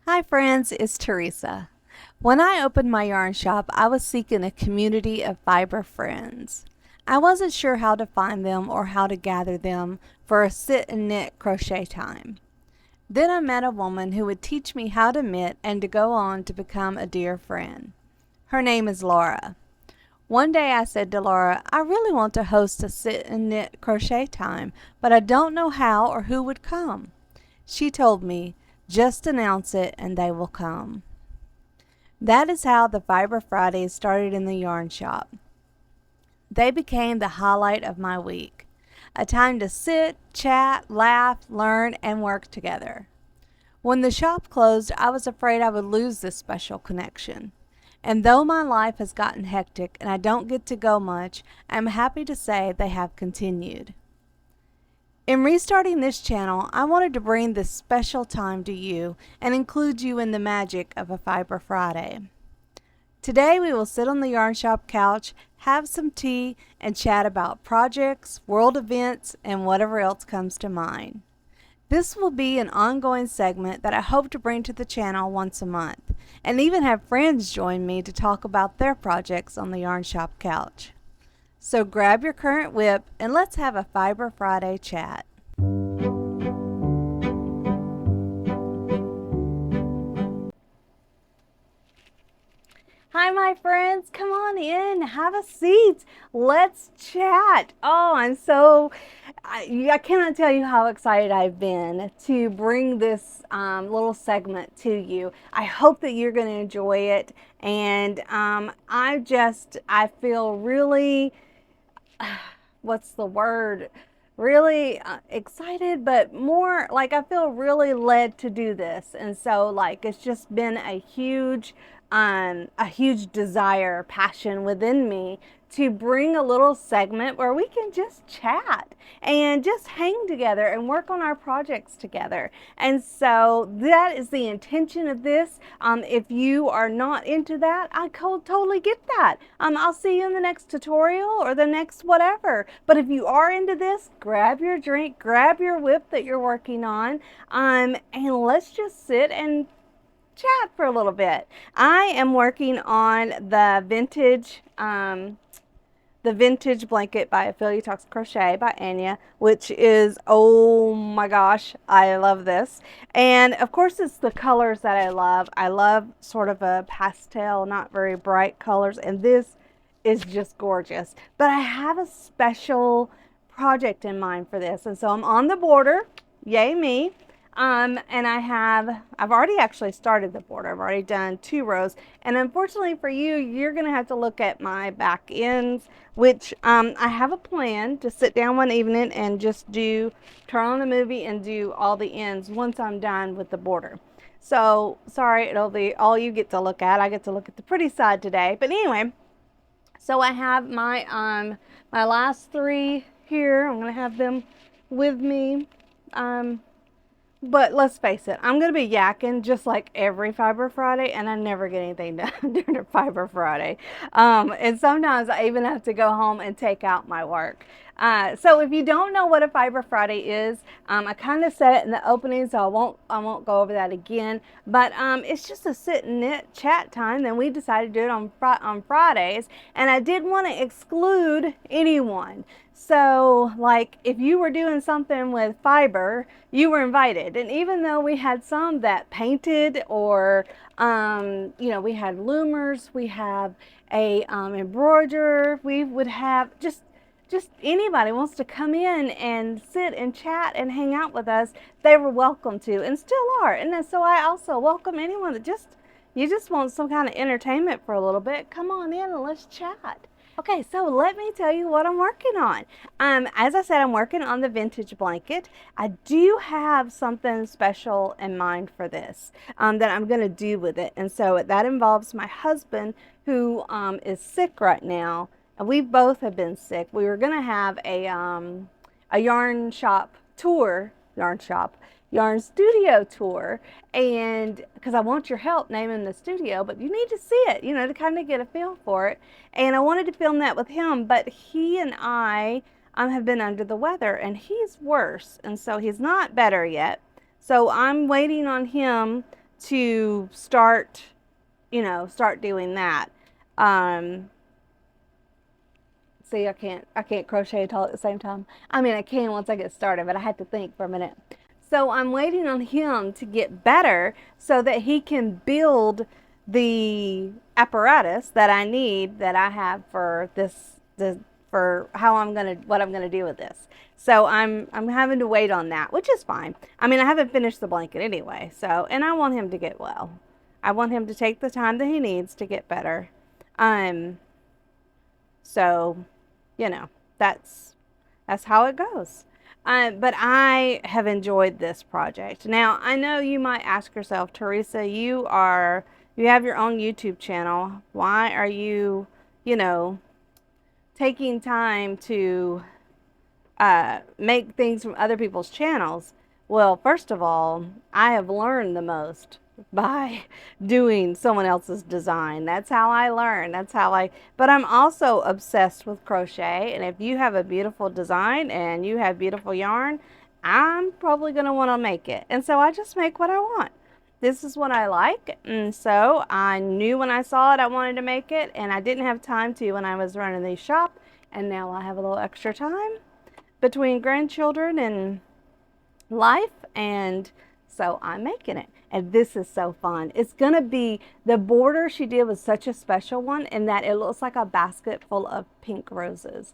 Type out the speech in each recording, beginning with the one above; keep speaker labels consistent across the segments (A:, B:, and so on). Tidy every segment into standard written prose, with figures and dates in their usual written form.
A: Hi friends, it's Teresa. When I opened my yarn shop, I was seeking a community of fiber friends. I wasn't sure how to find them or how to gather them for a sit and knit crochet time. Then I met a woman who would teach me how to knit and to go on to become a dear friend. Her name is Laura. One day I said to Laura, I really want to host a sit and knit crochet time, but I don't know how or who would come. She told me, just announce it and they will come. That is how the Fiber Fridays started in the yarn shop. They became the highlight of my week, a time to sit, chat, laugh, learn, and work together. When the shop closed, I was afraid I would lose this special connection. And though my life has gotten hectic and I don't get to go much, I'm happy to say they have continued. In restarting this channel, I wanted to bring this special time to you and include you in the magic of a Fiber Friday. Today we will sit on the yarn shop couch, have some tea, and chat about projects, world events, and whatever else comes to mind. This will be an ongoing segment that I hope to bring to the channel once a month, and even have friends join me to talk about their projects on the yarn shop couch. So grab your current whip and let's have a Fiber Friday chat. Hi, my friends. Come on in. Have a seat. Let's chat. Oh, I cannot tell you how excited I've been to bring this little segment to you. I hope that you're going to enjoy it. And I feel really, what's the word? Really excited, but more like I feel really led to do this. And so like it's just been a huge desire, passion within me to bring a little segment where we can just chat and just hang together and work on our projects together. And so that is the intention of this. If you are not into that, I totally get that. I'll see you in the next tutorial or the next whatever. But if you are into this, grab your drink, grab your whip that you're working on, and let's just sit and chat for a little bit. I am working on the vintage blanket by Ophelia Talks Crochet by Anya, which is, oh my gosh, I love this. And of course it's the colors that I love. I love sort of a pastel, not very bright colors, and this is just gorgeous. But I have a special project in mind for this, and so I'm on the border, yay me. And I've already actually started the border. I've already done 2 rows. And unfortunately for you, you're going to have to look at my back ends, which I have a plan to sit down one evening and just turn on a movie and do all the ends once I'm done with the border. So sorry, it'll be all you get to look at. I get to look at the pretty side today. But anyway, so I have my last 3 here. I'm going to have them with me. But let's face it, I'm going to be yakking just like every Fiber Friday, and I never get anything done during a Fiber Friday. And sometimes I even have to go home and take out my work. So if you don't know what a Fiber Friday is, I kind of said it in the opening, so I won't go over that again. But it's just a sit and knit chat time. Then we decided to do it on Fridays, and I didn't want to exclude anyone. So like if you were doing something with fiber, you were invited. And even though we had some that painted or, we had loomers, we have a embroiderer, we would have just anybody wants to come in and sit and chat and hang out with us, they were welcome to and still are. And so I also welcome anyone that you just want some kind of entertainment for a little bit. Come on in and let's chat. Okay, so let me tell you what I'm working on. As I said, I'm working on the vintage blanket. I do have something special in mind for this that I'm going to do with it. And so that involves my husband who is sick right now. We both have been sick. We were going to have a yarn shop tour, yarn studio tour, and because I want your help naming the studio, but you need to see it, to kind of get a feel for it. And I wanted to film that with him, but he and I have been under the weather, and he's worse, and so he's not better yet. So I'm waiting on him to start, start doing that. Um, See, I can't crochet and all at the same time. I mean, I can once I get started, but I had to think for a minute. So I'm waiting on him to get better so that he can build the apparatus that I need, that I have for for what I'm gonna do with this. So I'm having to wait on that, which is fine. I mean, I haven't finished the blanket anyway, so, and I want him to get well. I want him to take the time that he needs to get better. Um, so, you know, that's that's how it goes. But I have enjoyed this project. Now, I know you might ask yourself, Teresa, you have your own YouTube channel. Why are you, you know, taking time to make things from other people's channels? Well, first of all, I have learned the most by doing someone else's design. That's how I learn. But I'm also obsessed with crochet. And if you have a beautiful design and you have beautiful yarn, I'm probably going to want to make it. And so I just make what I want. This is what I like. And so I knew when I saw it, I wanted to make it. And I didn't have time to when I was running the shop. And now I have a little extra time between grandchildren and life, and so I'm making it. And this is so fun. It's gonna be, the border she did was such a special one in that it looks like a basket full of pink roses.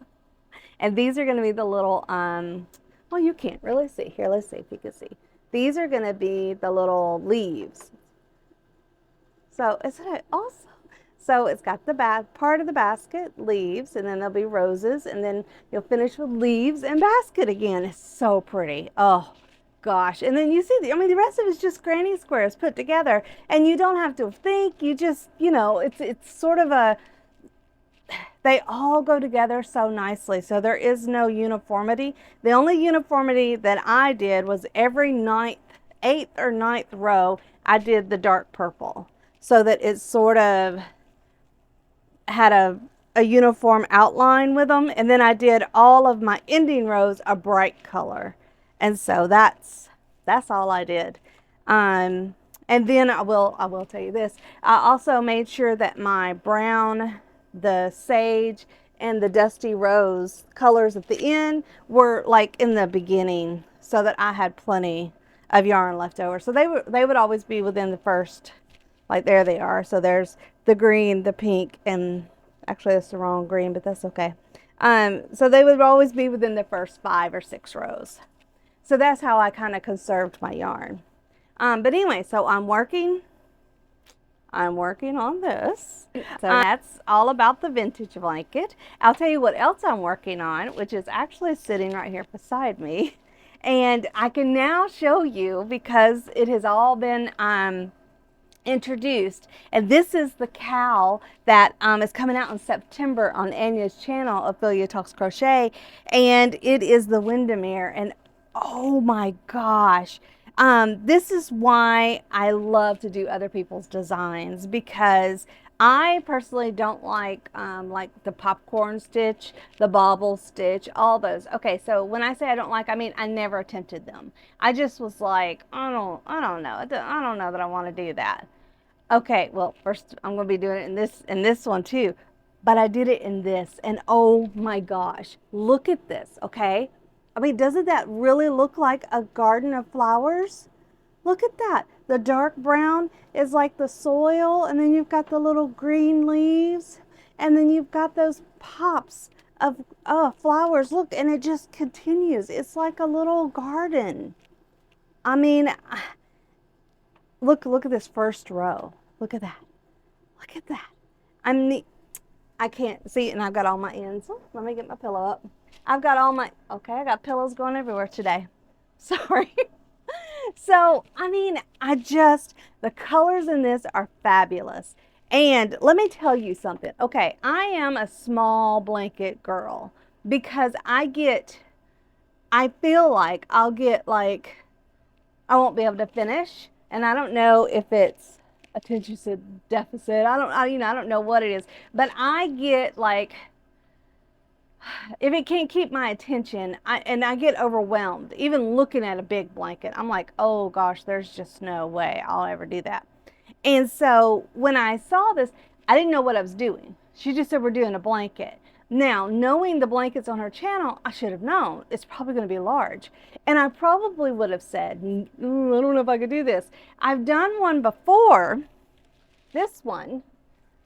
A: And these are gonna be the little, well, you can't really see. Here, let's see if you can see. These are gonna be the little leaves. So isn't it awesome? So it's got the part of the basket, leaves, and then there'll be roses, and then you'll finish with leaves and basket again. It's so pretty. Oh gosh. And then you see, the rest of it is just granny squares put together, and you don't have to think. You just, it's sort of they all go together so nicely. So there is no uniformity. The only uniformity that I did was every eighth or ninth row, I did the dark purple so that it sort of had a uniform outline with them. And then I did all of my ending rows a bright color. And so that's all I did. And then I will tell you this. I also made sure that my brown, the sage, and the dusty rose colors at the end were like in the beginning, so that I had plenty of yarn left over. So they would always be within the first, like there they are. So there's the green, the pink, and actually that's the wrong green, but that's okay. So they would always be within the first 5 or 6 rows. So that's how I kind of conserved my yarn. But anyway, so I'm working on this. So that's all about the vintage blanket. I'll tell you what else I'm working on, which is actually sitting right here beside me. And I can now show you because it has all been introduced. And this is the cowl that is coming out in September on Anya's channel, Ophelia Talks Crochet. And it is the Windermere. And oh my gosh. This is why I love to do other people's designs, because I personally don't like the popcorn stitch, the bobble stitch, all those. Okay, so when I say I don't like, I mean I never attempted them. I just was like, I don't know. I don't know that I want to do that. Okay, well, first I'm going to be doing it in this one too. But I did it in this, and oh my gosh, look at this, okay? I mean, doesn't that really look like a garden of flowers? Look at that. The dark brown is like the soil, and then you've got the little green leaves, and then you've got those pops of flowers. Look, and it just continues. It's like a little garden. I mean, look at this first row. Look at that. Look at that. I can't see it, and I've got all my ends. Oh, let me get my pillow up. I got pillows going everywhere today. Sorry. So, I mean, the colors in this are fabulous. And let me tell you something. Okay, I am a small blanket girl because I feel like I'll get I won't be able to finish. And I don't know if it's attention deficit. I don't know what it is, but I get if it can't keep my attention, I get overwhelmed. Even looking at a big blanket, I'm like, oh gosh, there's just no way I'll ever do that. And so when I saw this, I didn't know what I was doing. She just said we're doing a blanket. Now, knowing the blankets on her channel, I should have known it's probably going to be large. And I probably would have said, I don't know if I could do this. I've done one before, this one,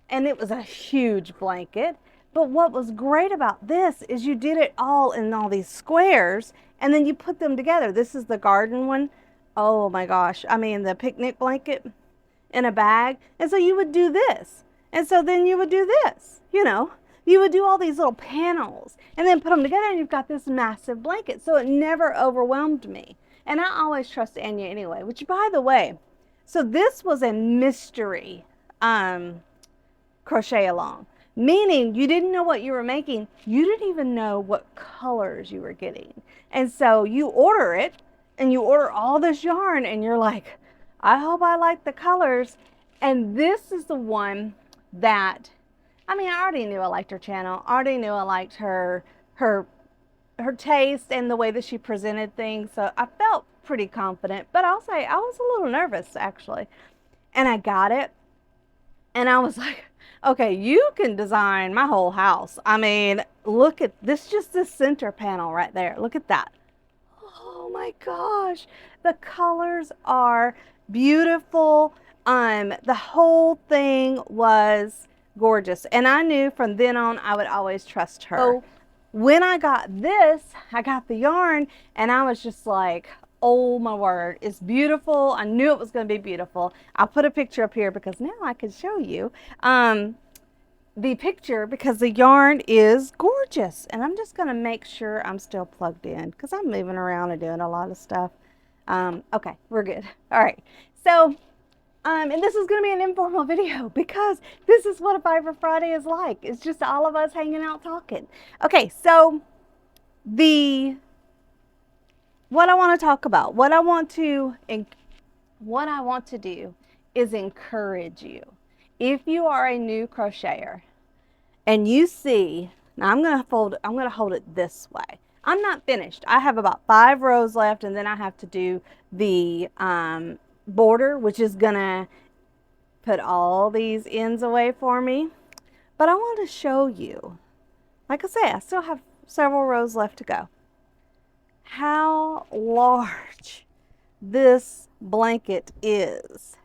A: and it was a huge blanket. But what was great about this is you did it all in all these squares and then you put them together. This is the garden one. Oh my gosh. I mean, the picnic blanket in a bag. And so you would do this. And so then you would do this, you know. You would do all these little panels and then put them together and you've got this massive blanket. So it never overwhelmed me. And I always trust Anya anyway, which by the way, so this was a mystery crochet along, meaning you didn't know what you were making. You didn't even know what colors you were getting. And so you order it and you order all this yarn and you're like, I hope I like the colors. And this is the one that, I mean, I already knew I liked her channel. I already knew I liked her taste and the way that she presented things. So I felt pretty confident, but I'll say I was a little nervous actually. And I got it. And I was like, okay, you can design my whole house. I mean, look at this, just this center panel right there. Look at that. Oh my gosh. The colors are beautiful. The whole thing was gorgeous. And I knew from then on I would always trust her. So when I got this, I got the yarn and I was just like, oh my word, it's beautiful. I knew it was going to be beautiful. I'll put a picture up here because now I can show you the picture because the yarn is gorgeous. And I'm just going to make sure I'm still plugged in because I'm moving around and doing a lot of stuff. Okay, we're good. All right. So, and this is going to be an informal video because this is what a Fiber Friday is like. It's just all of us hanging out talking. Okay, so what I want to talk about, what I want to do is encourage you. If you are a new crocheter and you see, now I'm going to hold it this way. I'm not finished. I have about 5 rows left and then I have to do the border, which is going to put all these ends away for me. But I want to show you, like I say, I still have several rows left to go, how large this blanket is.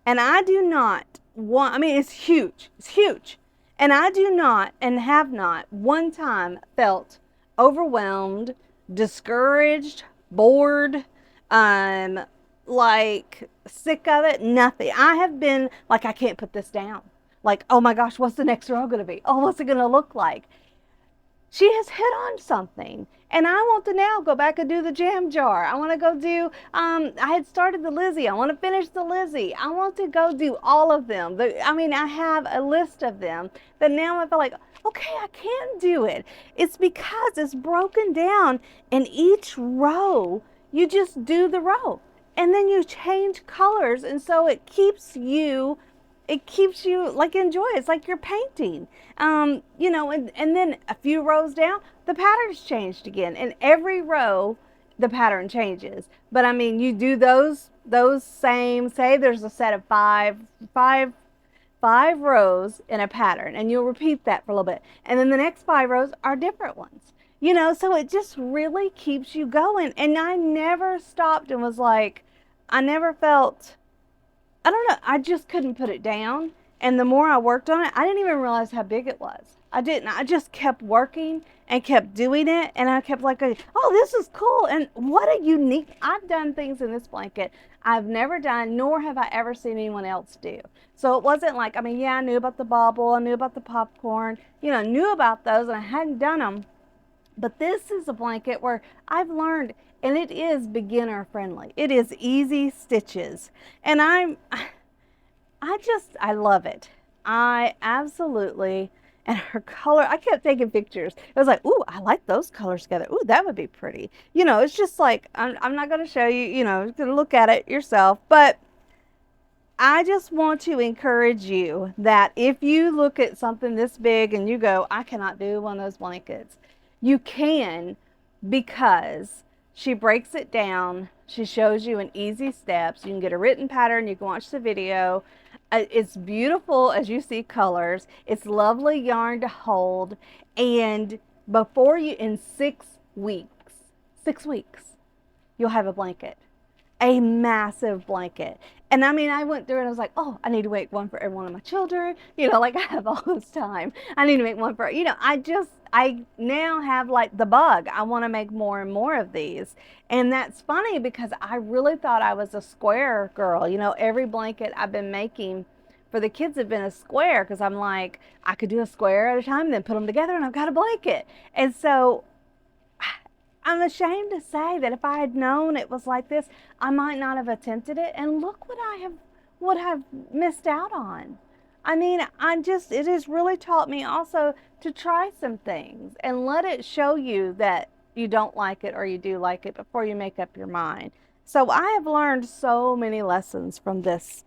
A: And I do not want, I mean, it's huge. It's huge. And I do not and have not one time felt overwhelmed, discouraged, bored, like sick of it, nothing. I have been like, I can't put this down. Like, oh my gosh, what's the next row going to be? Oh, what's it going to look like? She has hit on something. And I want to now go back and do the jam jar. I want to go do, I had started the Lizzie. I want to finish the Lizzie. I want to go do all of them. I mean, I have a list of them that now I feel like, okay, I can do it. It's because it's broken down in each row. You just do the row and then you change colors. And so it keeps you like enjoy it. It's like you're painting, you know, and then a few rows down, the pattern's changed again. And every row, the pattern changes. But I mean, you do those same, say there's a set of five rows in a pattern and you'll repeat that for a little bit. And then the next 5 rows are different ones, you know, so it just really keeps you going. And I never stopped and was like, I never felt, I don't know, I just couldn't put it down. And the more I worked on it, I didn't even realize how big it was. I didn't. I just kept working and kept doing it. And I kept like, oh, this is cool. And what a unique, I've done things in this blanket I've never done, nor have I ever seen anyone else do. So it wasn't like, I mean, yeah, I knew about the bauble, I knew about the popcorn, you know, I knew about those and I hadn't done them. But this is a blanket where I've learned, and it is beginner friendly. It is easy stitches. And I love it. I absolutely, and her color, I kept taking pictures. It was like, ooh, I like those colors together. Ooh, that would be pretty. You know, it's just like, I'm not going to show you, you know, you're going to look at it yourself. But I just want to encourage you that if you look at something this big and you go, I cannot do one of those blankets, you can, because she breaks it down. She shows you in easy steps. You can get a written pattern. You can watch the video. It's beautiful as you see colors. It's lovely yarn to hold. And before you, in 6 weeks, 6 weeks, you'll have a blanket, a massive blanket. And I mean, I went through and I was like, oh, I need to make one for every one of my children. You know, like I have all this time. I need to make one for, I now have like the bug. I want to make more and more of these. And that's funny because I really thought I was a square girl. You know, every blanket I've been making for the kids have been a square because I'm like, I could do a square at a time and then put them together and I've got a blanket. And so I'm ashamed to say that if I had known it was like this, I might not have attempted it. And look what I would have missed out on. I mean, it has really taught me also to try some things and let it show you that you don't like it or you do like it before you make up your mind. So I have learned so many lessons from this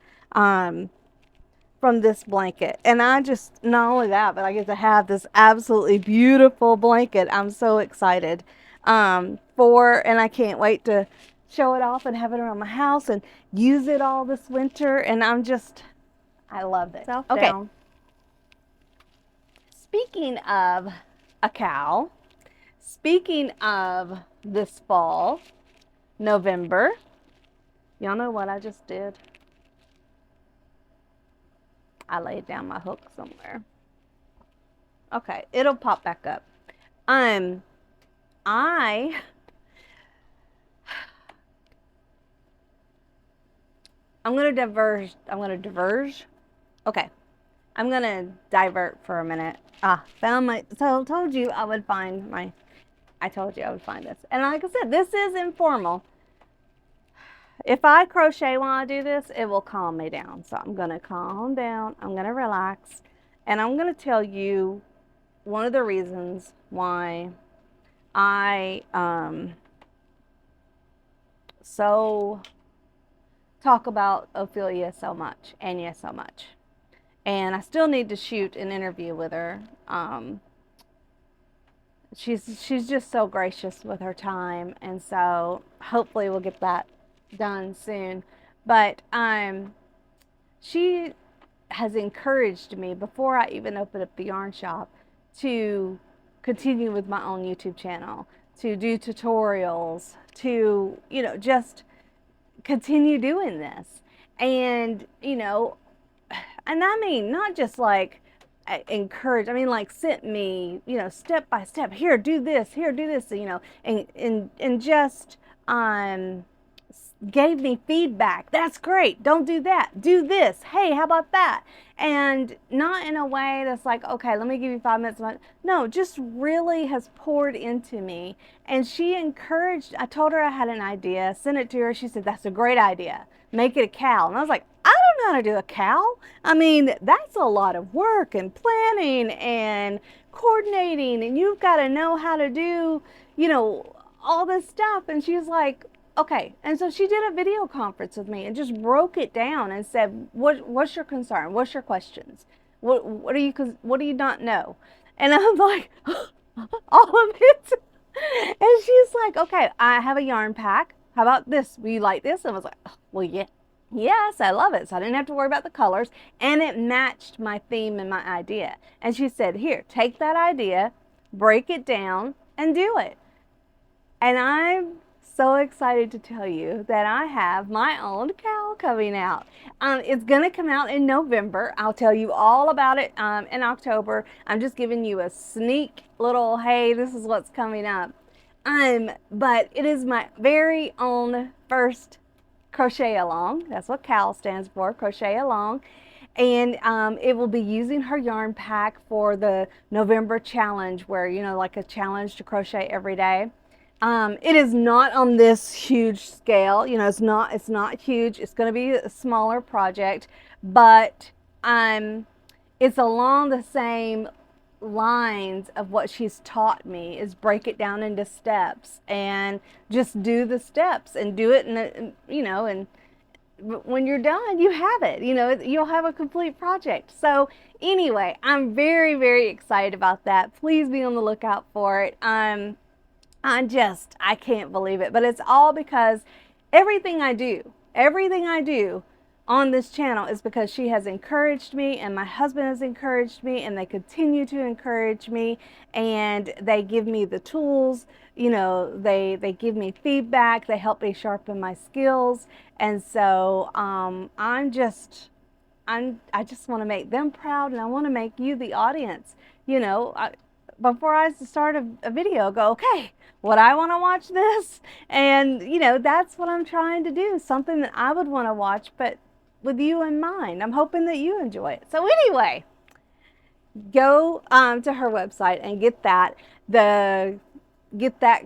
A: blanket. And I just, not only that, but I get to have this absolutely beautiful blanket. I'm so excited and I can't wait to show it off and have it around my house and use it all this winter. And I love it. Okay. Down. Speaking of a cow, speaking of this fall, November, y'all know what I just did? I laid down my hook somewhere. Okay, it'll pop back up. I'm gonna diverge. Okay, I'm gonna divert for a minute. Told you I would find this. And like I said, this is informal. If I crochet while I do this, it will calm me down. So I'm gonna calm down, I'm gonna relax, and I'm gonna tell you one of the reasons why I so talk about Ophelia so much, Anya so much. And I still need to shoot an interview with her. She's just so gracious with her time, and so hopefully we'll get that done soon. But she has encouraged me before I even opened up the yarn shop to continue with my own YouTube channel, to do tutorials, to, just continue doing this. And, and I mean, not just like encourage, I mean, like sent me, step by step, here, do this, and just, gave me feedback. That's great. Don't do that. Do this. Hey, how about that? And not in a way that's like, okay, let me give you 5 minutes. No, just really has poured into me. And she encouraged, I told her I had an idea, sent it to her. She said, that's a great idea. Make it a cow. And I was like, I don't know how to do a cow. I mean, that's a lot of work and planning and coordinating. And you've got to know how to do, all this stuff. And she was like, okay. And so she did a video conference with me and just broke it down and said, what's your concern? What's your questions? What do you not know? And I'm like, all of it. And she's like, okay, I have a yarn pack. How about this? Will you like this? And I was like, oh, well, yeah. Yes, I love it. So I didn't have to worry about the colors, and it matched my theme and my idea. And she said, here, take that idea, break it down, and do it. And I'm so excited to tell you that I have my own cowl coming out. It's going to come out in November. I'll tell you all about it in October. I'm just giving you a sneak little, hey, this is what's coming up. But it is my very own first crochet along. That's what CAL stands for, crochet along. And it will be using her yarn pack for the November challenge, where, like a challenge to crochet every day. It is not on this huge scale. It's not huge. It's going to be a smaller project, but it's along the same lines of what she's taught me, is break it down into steps and just do the steps and do it in when you're done, you have it. You know, you'll have a complete project. So anyway, I'm very, very excited about that. Please be on the lookout for it. I can't believe it. But it's all because everything I do on this channel is because she has encouraged me, and my husband has encouraged me, and they continue to encourage me, and they give me the tools. You know, they give me feedback, they help me sharpen my skills. And so I just want to make them proud, and I want to make you, the audience, you know, before I start a video, go, okay, would I want to watch this? And, you know, that's what I'm trying to do, something that I would want to watch, but with you in mind. I'm hoping that you enjoy it. So anyway, go to her website and get that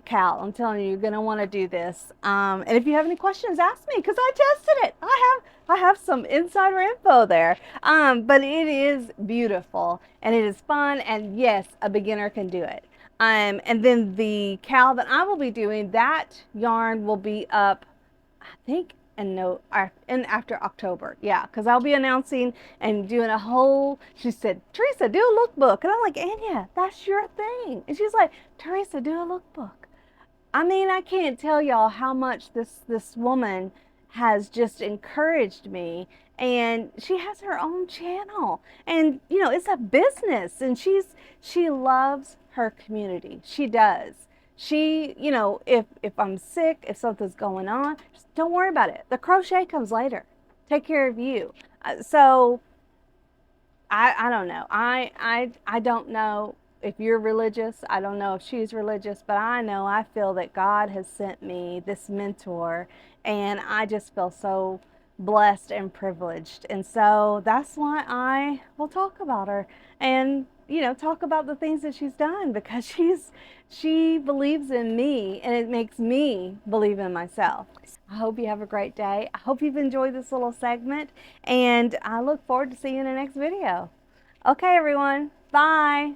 A: cowl. I'm telling you, you're going to want to do this. And if you have any questions, ask me, because I tested it. I have some insider info there. But it is beautiful and it is fun. And yes, a beginner can do it. And then the cowl that I will be doing, that yarn will be up, I think, and no, and after October, yeah, because I'll be announcing and doing a whole. She said, Teresa, do a lookbook, and I'm like, Anya, that's your thing. And she's like, Teresa, do a lookbook. I mean, I can't tell y'all how much this woman has just encouraged me, and she has her own channel, and you know, it's a business, and she loves her community. She does. She, you know, if I'm sick, if something's going on, just don't worry about it. The crochet comes later. Take care of you. So I don't know. I don't know if you're religious. I don't know if she's religious, but I know, I feel that God has sent me this mentor, and I just feel so blessed and privileged. And so that's why I will talk about her, and you know, talk about the things that she's done, because she believes in me, and it makes me believe in myself. I hope you have a great day. I hope you've enjoyed this little segment, and I look forward to seeing you in the next video. Okay, everyone. Bye.